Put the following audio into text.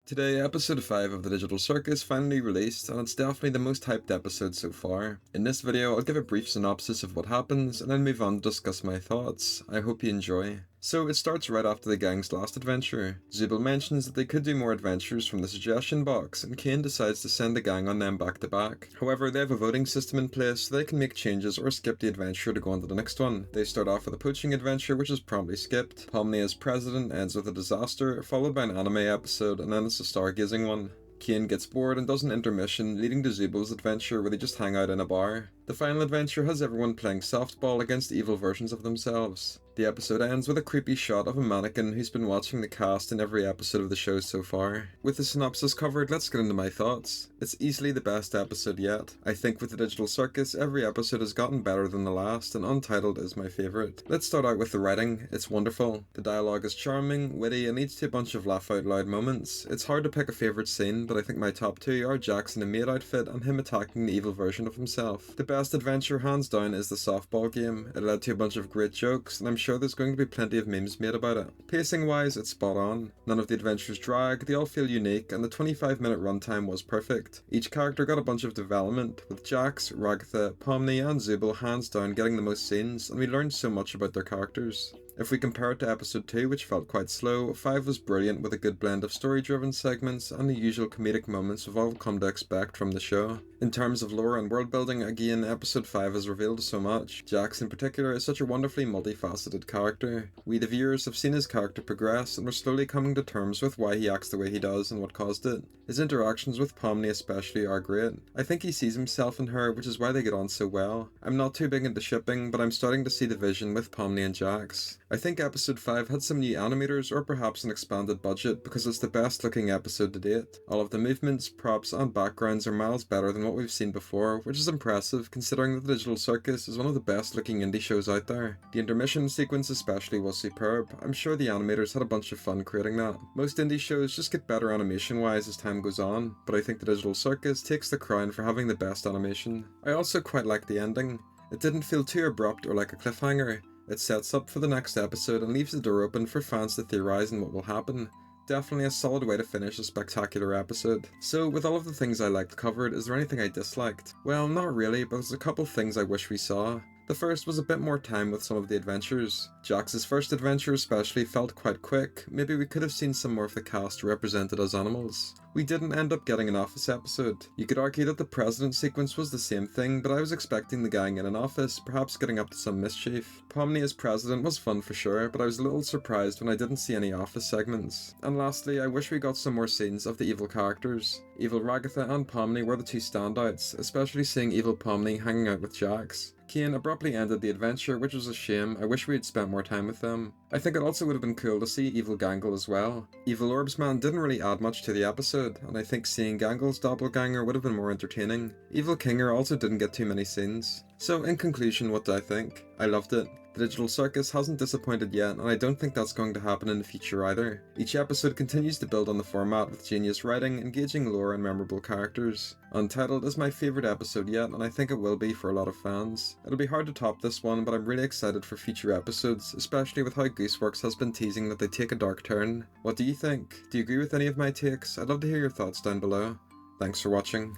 Today, episode 5 of the Digital Circus finally released, and it's definitely the most hyped episode so far. In this video, I'll give a brief synopsis of what happens, and then move on to discuss my thoughts. I hope you enjoy. So, it starts right after the gang's last adventure. Zubul mentions that they could do more adventures from the suggestion box, and Kane decides to send the gang on them back to back. However, they have a voting system in place so they can make changes or skip the adventure to go on to the next one. They start off with a poaching adventure, which is promptly skipped. Pomni as president ends with a disaster, followed by an anime episode, and then it's a stargazing one. Kane gets bored and does an intermission, leading to Zubul's adventure where they just hang out in a bar. The final adventure has everyone playing softball against evil versions of themselves. The episode ends with a creepy shot of a mannequin who's been watching the cast in every episode of the show so far. With the synopsis covered, let's get into my thoughts. It's easily the best episode yet. I think with the Digital Circus, every episode has gotten better than the last, and Untitled is my favourite. Let's start out with the writing. It's wonderful. The dialogue is charming, witty, and leads to a bunch of laugh out loud moments. It's hard to pick a favourite scene, but I think my top two are Jax in a maid outfit and him attacking the evil version of himself. The best adventure hands down is the softball game. It led to a bunch of great jokes, and I'm sure there's going to be plenty of memes made about it. Pacing wise, it's spot on. None of the adventures drag, they all feel unique, and the 25-minute runtime was perfect. Each character got a bunch of development, with Jax, Ragatha, Pomni and Zubul hands down getting the most scenes, and we learned so much about their characters. If we compare it to episode 2, which felt quite slow, 5 was brilliant with a good blend of story-driven segments and the usual comedic moments we've all come to expect from the show. In terms of lore and world building, again, episode 5 has revealed so much. Jax in particular is such a wonderfully multifaceted character. We the viewers have seen his character progress and we're slowly coming to terms with why he acts the way he does and what caused it. His interactions with Pomni especially are great. I think he sees himself in her, which is why they get on so well. I'm not too big into shipping, but I'm starting to see the vision with Pomni and Jax. I think episode 5 had some new animators or perhaps an expanded budget because it's the best looking episode to date. All of the movements, props and backgrounds are miles better than what we've seen before, which is impressive considering that the Digital Circus is one of the best looking indie shows out there. The intermission sequence especially was superb. I'm sure the animators had a bunch of fun creating that. Most indie shows just get better animation wise as time goes on, but I think the Digital Circus takes the crown for having the best animation. I also quite like the ending. It didn't feel too abrupt or like a cliffhanger. It sets up for the next episode and leaves the door open for fans to theorise on what will happen. Definitely a solid way to finish a spectacular episode. So, with all of the things I liked covered, is there anything I disliked? Well, not really, but there's a couple things I wish we saw. The first was a bit more time with some of the adventures. Jax's first adventure especially felt quite quick. Maybe we could have seen some more of the cast represented as animals. We didn't end up getting an office episode. You could argue that the president sequence was the same thing, but I was expecting the gang in an office, perhaps getting up to some mischief. Pomni as president was fun for sure, but I was a little surprised when I didn't see any office segments. And lastly, I wish we got some more scenes of the evil characters. Evil Ragatha and Pomni were the two standouts, especially seeing evil Pomni hanging out with Jax. Kane abruptly ended the adventure, which was a shame. I wish we had spent more time with them. I think it also would have been cool to see Evil Gangle as well. Evil Orbsman didn't really add much to the episode, and I think seeing Gangle's doppelganger would have been more entertaining. Evil Kinger also didn't get too many scenes. So in conclusion, what do I think? I loved it. The Digital Circus hasn't disappointed yet, and I don't think that's going to happen in the future either. Each episode continues to build on the format with genius writing, engaging lore and memorable characters. Untitled is my favourite episode yet, and I think it will be for a lot of fans. It'll be hard to top this one, but I'm really excited for future episodes, especially with how Gooseworks has been teasing that they take a dark turn. What do you think? Do you agree with any of my takes? I'd love to hear your thoughts down below. Thanks for watching.